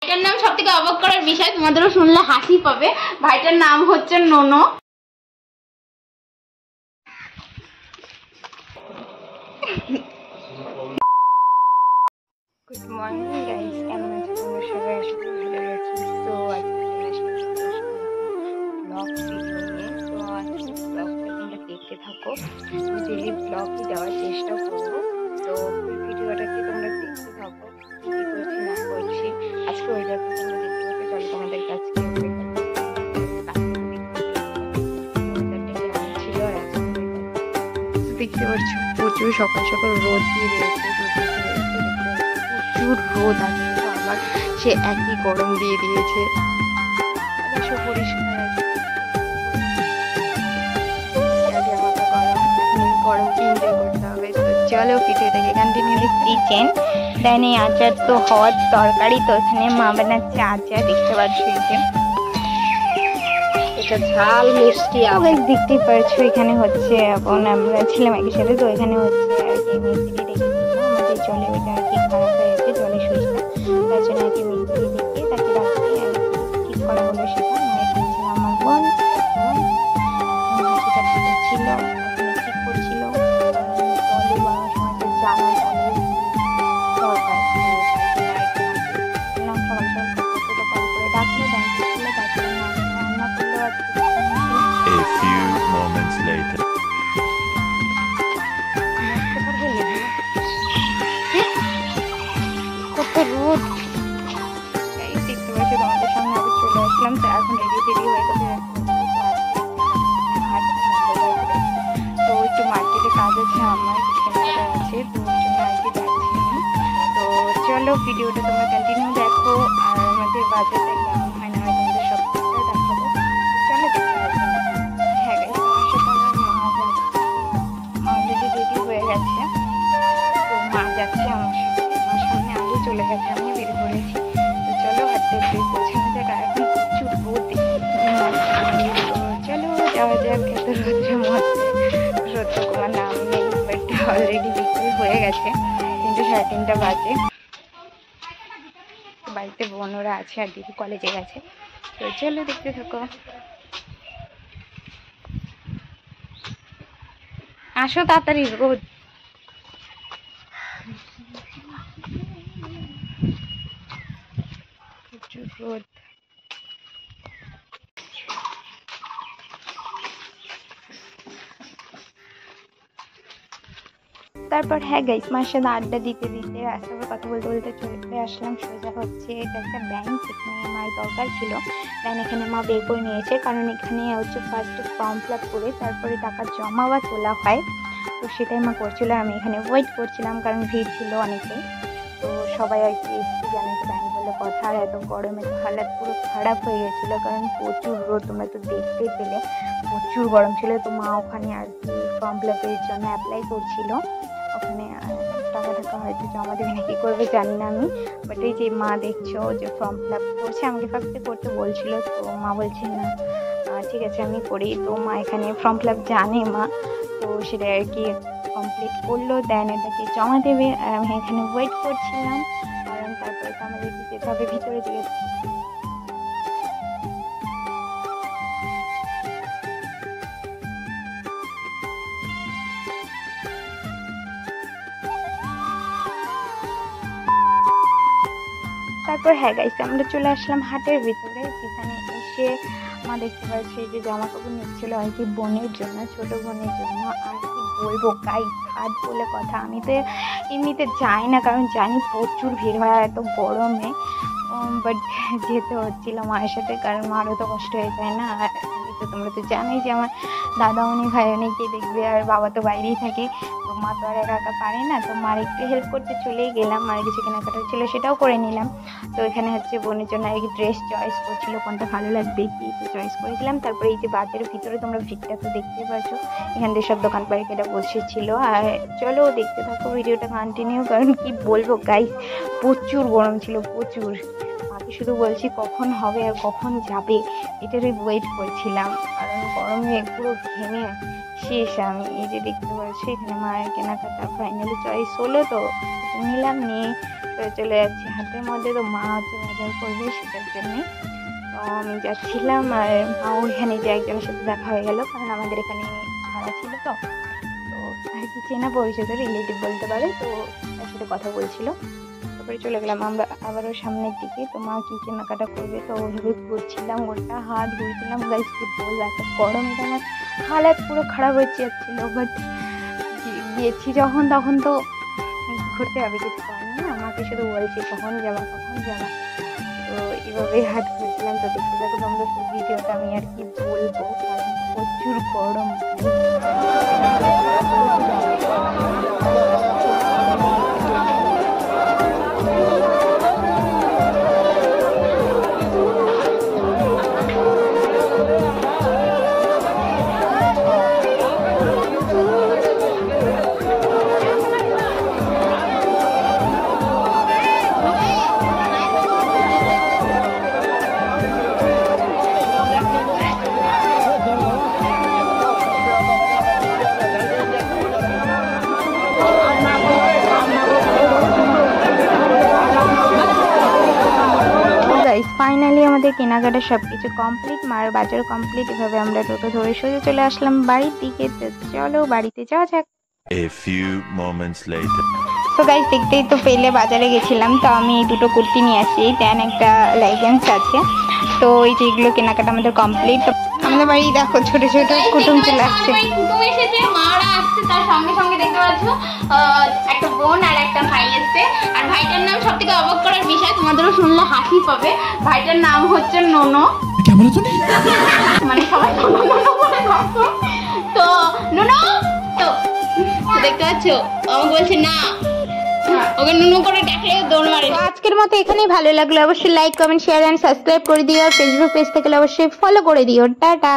ভাইটার নাম সব থেকে অবাক করার বিষয়, তোমাদেরও শুনলে হাসি পাবে। ভাইটার নাম হচ্ছে নোনো। গুড মর্নিং গাইস, কেমন আছো তোমরা সবাই? আশা করি ভালো আছি। তো আজকে চলে আসলাম ব্লগ ভিডিও নিয়ে। তো আজকে ব্লগটা তোমরা দেখতে থাকো, আমি ডেইলি ব্লগই দেওয়ার চেষ্টা করবো। তো ভিডিওটাকে তোমরা দেখতে থাকো, কী করছি না করছি। আজকে ওয়েদারটা তোমরা দেখতে পাবে। চলো তোমাদের কাছে দেখতে পাচ্ছ প্রচুর সকাল সকাল রোদ দিয়ে রয়েছে, প্রচুর রোদ আছে, আবার সে একই গরম দিয়ে দিয়েছে। পরিষ্কার আছে, গরমকে এনজয় করতে হবে। তো চলো ভিডিওটাকে কন্টিনিউ দেখতেছেন। দেন এই আচার তো হওয়ার তরকারি, তো এখানে মা বানাচ্ছে আচার, দেখতে পাচ্ছ এটা ঝাল মিষ্টি আবেগ দেখতেই পাচ্ছ। এখানে হচ্ছে এখন আমরা ছিলাম একই সাথে, তো এখানে হচ্ছে আর কি মিস্ত্রি ডেকেছিল আমাদের জলে, ওইটা আর কি খারাপ হয়ে গেছে জলের সুইচটা, তার জন্য আর কি মিস্ত্রি ডেকে তাকে রাখতে আর কি ঠিক করা হলো। সেটা এখানে ছিল আমার বোন, সেটা ছিল ওখানে ঠিক করছিল। জলে বানানোর সময় তো জানা জলের দরকার, সকাল সকাল কল করে ডাকলো, ব্যাংকে ছিল, তারপরে রান্না করলো। A few moments later. কত রোদ দেখতে পাচ্ছি, তোমাদের সামনে আবার চলে আসলাম। তো এখন রেডি হয়ে গেছে, তো একটু মার্কেটে কাজ আছে আমার, কেনাকাটা আছে, তো ওর জন্য আর কি যাচ্ছি আমি। তো চলো ভিডিওটা তোমরা কন্টিনিউ দেখো, আর আমাদের বাজারটা কেমন হয় না হয় তোমাদের সব কিছু দেখাবো। চলো দেখতে পাবো। হ্যাঁ গাইস, আমার সাথে আমার মা যাচ্ছে, অলরেডি রেডি হয়ে গেছে। তো মা যাচ্ছে আমার সাথে, আমার সামনে আগে চলে গেছে, আমি বের করেছি। তো চলো হাঁটতে হাঁটতে পৌঁছানো যাক। আর এখন প্রচুর রোদ, চলো যাওয়া যাক। এত রোদের মধ্যে রোদ তো কোনো নাম নেই, বাট অলরেডি বিকেল হয়ে গেছে, 3টে সাড়ে 3টা বাজে। বাড়িতে বোনরা আছে আর দিদি কলেজে গেছে। তো চলো দেখতে থাকো, আসো তাড়াতাড়ি, রোদ প্রচুর রোদ। তারপর হ্যাঁ গাইস, মার সাথে আড্ডা দিতে দিতে রাস্তার কথা বলতে বলতে চলে আসলাম সোজা হচ্ছে এটা একটা ব্যাংক, এখানে মার দরকার ছিল। দেন এখানে মা বের করে নিয়েছে, কারণ এখানে হচ্ছে ফার্স্ট ফর্ম ফিল আপ করে তারপরে টাকা জমা বা তোলা হয়, তো সেটাই মা করছিল। আমি এখানে ওয়েট করছিলাম, কারণ ভিড় ছিল অনেকেই, তো সবাই আর কি এসছে, জানেন তো ব্যাংক বলে কথা। আর এত গরমে তো হালাত পুরো খারাপ হয়ে গেছিলো, কারণ প্রচুর রোদ, তোমরা তো দেখতেই পেলে প্রচুর গরম ছিল। তো মা ওখানে আর কি ফর্ম ফিল আপের জন্য অ্যাপ্লাই করছিল, ওখানে টাকা হয়তো জমা দেবে না, কি করবে জানি না আমি। বাট এই যে মা দেখছো যে ফর্ম ফিল আপ করছে, আমাকে ফার্স্টে করতে বলছিল, তো মা বলছে না ঠিক আছে আমি করি। তো মা এখানে ফর্ম ফিল আপ জানে মা, তো সেটা আর কি কমপ্লিট করলো, দেন এটাকে জমা দেবে। আর আমি এখানে ওয়েট করছিলাম, কারণ তারপরে তো আমাদেরকে যেতে হবে ভিতরে দিকে। তারপর হ্যাঁ গাইস, আমরা চলে আসলাম হাটের ভিতরে, যেখানে এসে মা দেখতে পাচ্ছি যে জামা কাপড় নিচ্ছিল আর কি বোনের জন্য, ছোট বোনের জন্য। আর কি বলবো গাইস, হাট বলে কথা, আমি তো এমনিতে যাই না, কারণ জানি প্রচুর ভিড় হয় এত গরমে, বাট যেতে হচ্ছিল মায়ের সাথে, কারণ মারও তো কষ্ট হয়ে যায় না। আর তো তোমরা তো জানোই যে আমার দাদা অনেক ভাই অনেকে দেখবে, আর বাবা তো বাইরেই থাকে, তো মা তো আর একা একা পারে না। তো মার একটু হেল্প করতে চলেই গেলাম, মার কিছু কেনাকাটা ছিল সেটাও করে নিলাম। তো এখানে হচ্ছে বোনের জন্য আর কি ড্রেস চয়েস করছিল, কোনটা ভালো লাগবে কি, তো চয়েস করে দিলাম। তারপরে এই যে বাজারের ভিতরে তোমরা ভিড়টা তো দেখতে পাচ্ছ, এখান থেকে সব দোকান পাড়িকেরা বসেছিল। আর চলো দেখতে থাকো ভিডিওটা কন্টিনিউ, কারণ কি বলবো গাইস, প্রচুর গরম ছিল প্রচুর। মাকে শুধু বলছি কখন হবে আর কখন যাবে, এটারই ওয়েট করছিলাম, কারণ গরমে পুরো ঘেমে শেষ আমি। এই যে দেখতে পাচ্ছি এখানে মায়ের কেনাকাটা ফাইনালি চয়েস হলো, তো নিলাম, নিয়ে করে চলে যাচ্ছি হাটের মধ্যে। তো মা হচ্ছে বাজার করবে সেটার জন্যে। তো আমি যাচ্ছিলাম আর মাও এখানে যে একজনের সাথে দেখা হয়ে গেল, কারণ আমাদের এখানে ভাড়া ছিল। তো আর কি চেনা পরিচিত রিলেটিভ বলতে পারে, তো তার সাথে কথা বলছিল। তারপরে চলে গেলাম আমরা আবারও সামনের দিকে। তো মা কি কেনাকাটা করবে তো ওইভাবে ঘুরছিলাম, গোটা হাত ঘুরছিলাম। গাইস কি বলবো, এত গরমে আমার হালাত পুরো খারাপ হয়ে যাচ্ছিল। বাট গিয়েছি যখন তখন তো ঘুরতে হবে, কিছু করার নেই। আমাকে শুধু বলছে কখন যাবা কখন যাবা। তো এইভাবেই হাট ঘুরছিলাম। তো দেখতে থাকো তোমরা ভিডিওটা। আমি আর কি বলবো, কারণ প্রচুর গরম। ফাইনালি আমাদের কেনাকাটা সবকিছু কমপ্লিট, মার বাজার কমপ্লিট। এভাবে আমরা টোটো ধরে সোজা চলে আসলাম বাড়ির দিকে। তো চলো বাড়িতে যাওয়া যাক। A few moments later. তো গাইস দেখতেই তো পেলে বাজারে গেছিলাম। তো আমি এই দুটো কুর্তি নিয়ে আসি, দেন একটা লেগিংস আছে। তো এই যে এগুলো কেনাকাটা আমাদের কমপ্লিট। আমাদের বাড়ি দেখো ছোট ছোট কুটুম চলে আসছে। কুটুম এসেছে, মারা আসছে, তার সঙ্গে সঙ্গে দেখতে পাচ্ছ একটা বোন আর একটা ভাই এসছে। আর ভাইটার নাম সব থেকে অবাক করার বিষয়, তোমাদেরও শুনলে হাসি পাবে। ভাইটার নাম হচ্ছে নোনো, মানে সবাই নোনো নোনো বলে ডাকে। তো নোনো, তো দেখতে পাচ্ছ আমাকে বলছে না, ওকে নুনু করে ডাকলে দৌড় মারে। আজকের মতো এখানেই। ভালো লাগলো অবশ্যই like comment share and subscribe করে দিও। ফেসবুক পেজ থেকে অবশ্যই ফলো করে দিও। টাটা।